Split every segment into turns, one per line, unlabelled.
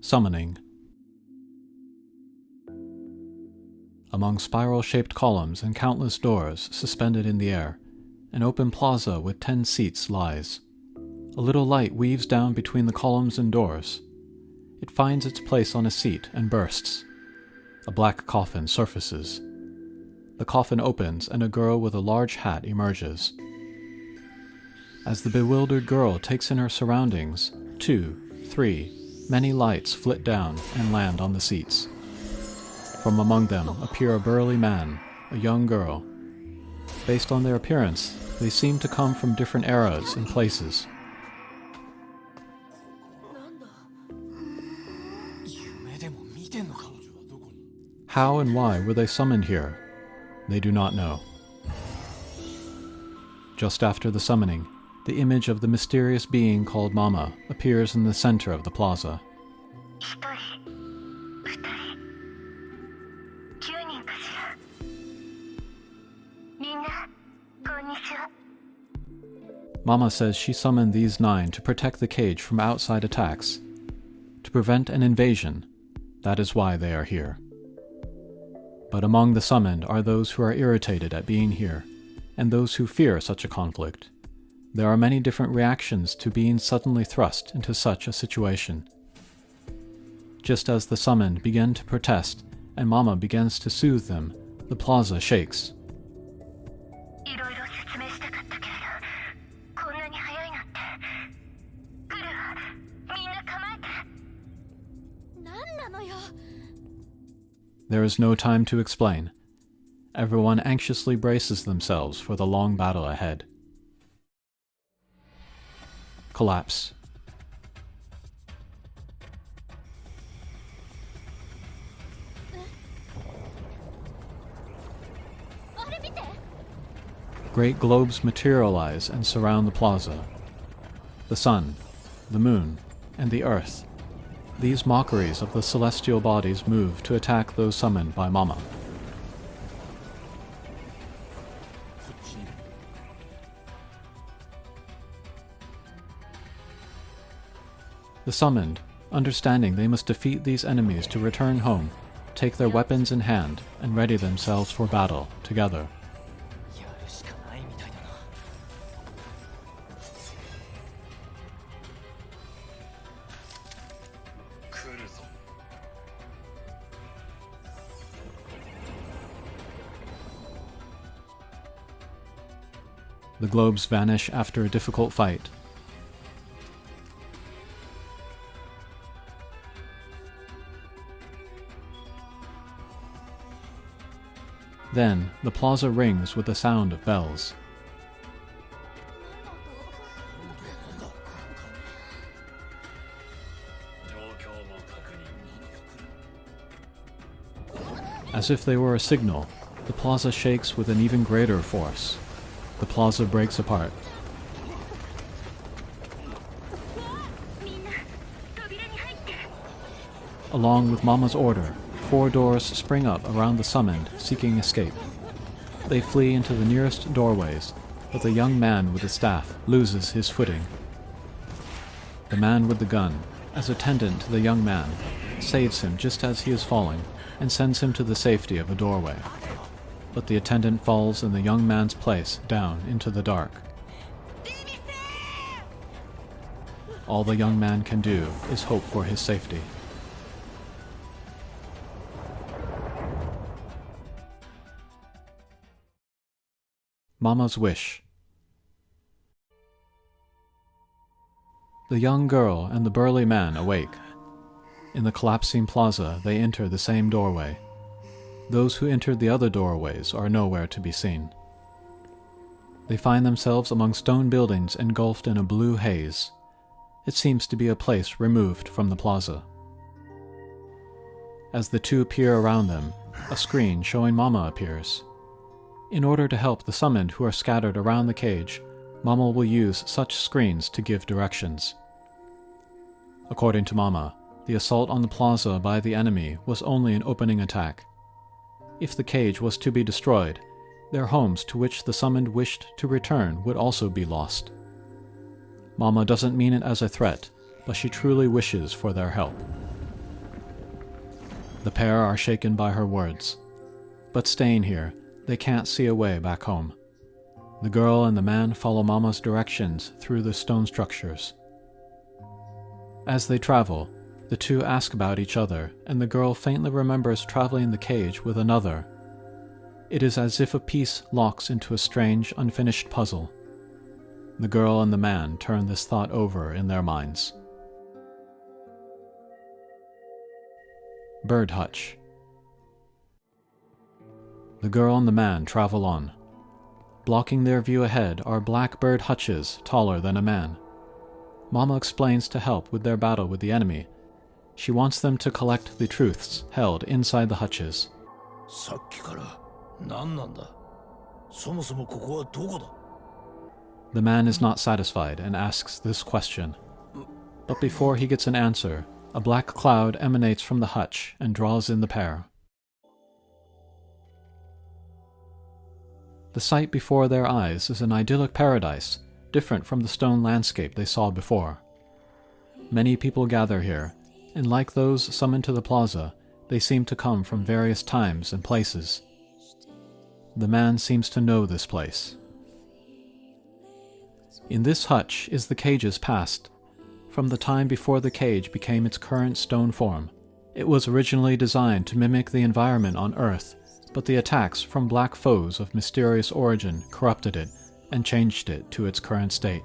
Summoning. Among spiral-shaped columns and countless doors suspended in the air, an open plaza with 10 seats lies. A little light weaves down between the columns and doors. It finds its place on a seat and bursts. A black coffin surfaces. The coffin opens and a girl with a large hat emerges. As the bewildered girl takes in her surroundings, 2, 3, many lights flit down and land on the seats. From among them appear a burly man, a young girl. Based on their appearance, they seem to come from different eras and places. How and why were they summoned here? They do not know. Just after the summoning, the image of the mysterious being called Mama appears in the center of the plaza. Mama says she summoned these 9 to protect the cage from outside attacks. To prevent an invasion, that is why they are here. But among the summoned are those who are irritated at being here, and those who fear such a conflict. There are many different reactions to being suddenly thrust into such a situation. Just as the summoned begin to protest and Mama begins to soothe them, the plaza shakes. There is no time to explain. Everyone anxiously braces themselves for the long battle ahead. Collapse. Great globes materialize and surround the plaza. The sun, the moon, and the earth. These mockeries of the celestial bodies move to attack those summoned by Mama. The summoned, understanding they must defeat these enemies to return home, take their weapons in hand and ready themselves for battle together. The globes vanish after a difficult fight. Then, the plaza rings with the sound of bells. As if they were a signal, the plaza shakes with an even greater force. The plaza breaks apart. Along with Mama's order, 4 doors spring up around the summoned, seeking escape. They flee into the nearest doorways, but the young man with the staff loses his footing. The man with the gun, as attendant to the young man, saves him just as he is falling and sends him to the safety of a doorway. But the attendant falls in the young man's place down into the dark. All the young man can do is hope for his safety. Mama's wish. The young girl and the burly man awake. In the collapsing plaza, they enter the same doorway. Those who entered the other doorways are nowhere to be seen. They find themselves among stone buildings engulfed in a blue haze. It seems to be a place removed from the plaza. As the 2 appear around them, a screen showing Mama appears. In order to help the summoned who are scattered around the cage, Mama will use such screens to give directions. According to Mama, the assault on the plaza by the enemy was only an opening attack. If the cage was to be destroyed, their homes to which the summoned wished to return would also be lost. Mama doesn't mean it as a threat, but she truly wishes for their help. The pair are shaken by her words. But staying here, they can't see a way back home. The girl and the man follow Mama's directions through the stone structures. As they travel, the two ask about each other, and the girl faintly remembers traveling the cage with another. It is as if a piece locks into a strange, unfinished puzzle. The girl and the man turn this thought over in their minds. Bird hutch. The girl and the man travel on. Blocking their view ahead are black bird hutches taller than a man. Mama explains to help with their battle with the enemy. She wants them to collect the truths held inside the hutches. The man is not satisfied and asks this question. But before he gets an answer, a black cloud emanates from the hutch and draws in the pair. The sight before their eyes is an idyllic paradise, different from the stone landscape they saw before. Many people gather here, and like those summoned to the plaza, they seem to come from various times and places. The man seems to know this place. In this hutch is the cage's past, from the time before the cage became its current stone form. It was originally designed to mimic the environment on Earth, but the attacks from black foes of mysterious origin corrupted it and changed it to its current state.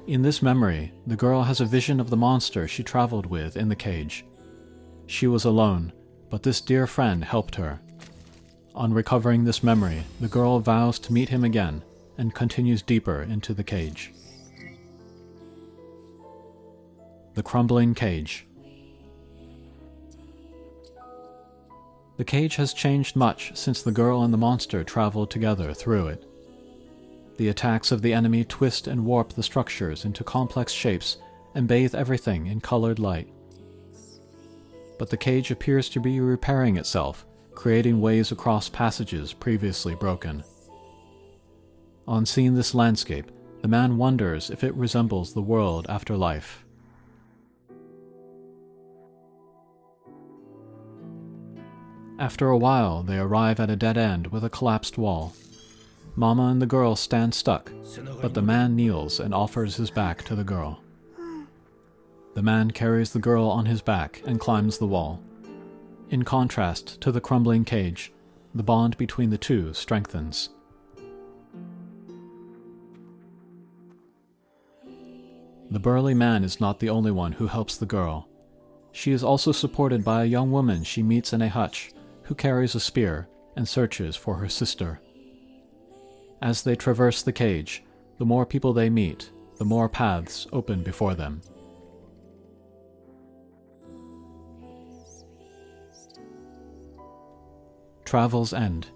In this memory, the girl has a vision of the monster she traveled with in the cage. She was alone, but this dear friend helped her. On recovering this memory, the girl vows to meet him again and continues deeper into the cage. The crumbling cage. The cage has changed much since the girl and the monster traveled together through it. The attacks of the enemy twist and warp the structures into complex shapes and bathe everything in colored light. But the cage appears to be repairing itself, creating ways across passages previously broken. On seeing this landscape, the man wonders if it resembles the world after life. After a while, they arrive at a dead end with a collapsed wall. Mama and the girl stand stuck, but the man kneels and offers his back to the girl. The man carries the girl on his back and climbs the wall. In contrast to the crumbling cage, the bond between the two strengthens. The burly man is not the only one who helps the girl. She is also supported by a young woman she meets in a hutch, who carries a spear and searches for her sister. As they traverse the cage, the more people they meet, the more paths open before them. Travel's End.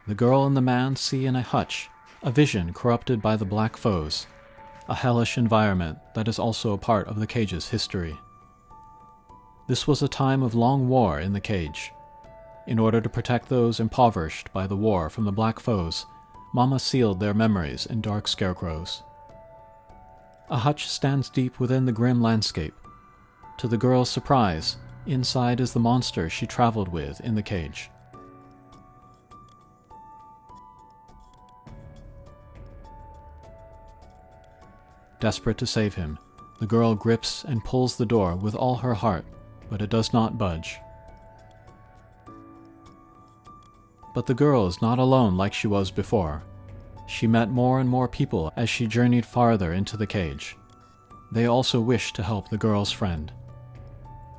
The girl and the man see in a hutch a vision corrupted by the black foes, a hellish environment that is also a part of the cage's history. This was a time of long war in the cage. In order to protect those impoverished by the war from the black foes, Mama sealed their memories in dark scarecrows. A hutch stands deep within the grim landscape. To the girl's surprise, inside is the monster she traveled with in the cage. Desperate to save him, the girl grips and pulls the door with all her heart, but it does not budge. But the girl is not alone like she was before. She met more and more people as she journeyed farther into the cage. They also wished to help the girl's friend.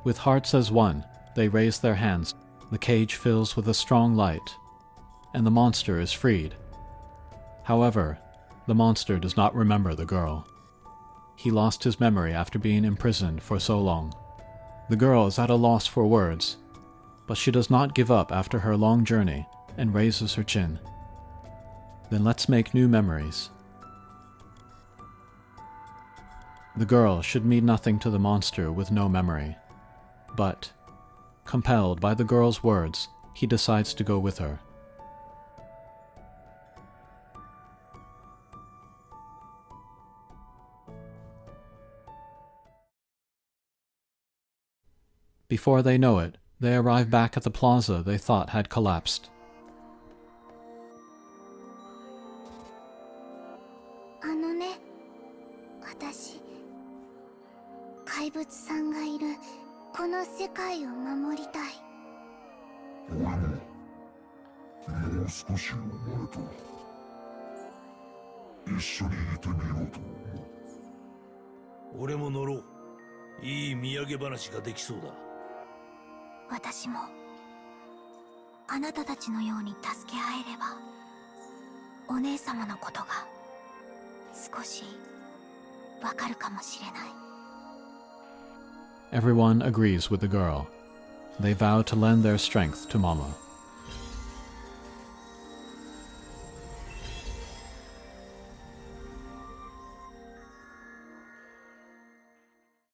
With hearts as one, they raise their hands. The cage fills with a strong light, and the monster is freed. However, the monster does not remember the girl. He lost his memory after being imprisoned for so long. The girl is at a loss for words, but she does not give up after her long journey and raises her chin. Then let's make new memories. The girl should mean nothing to the monster with no memory, but, compelled by the girl's words, he decides to go with her. Before they know it, they arrive back at the plaza they thought had collapsed.
私、怪物さんがいるこの世界を守りたい。
俺ももう少しお前と一緒にいてみようと思う。
俺も乗ろう。いい土産話ができそうだ。
私もあなたたちのように助け合えれば、お姉様のことが少しわかるかもしれない。
Everyone agrees with the girl. They vow to lend their strength to Mama.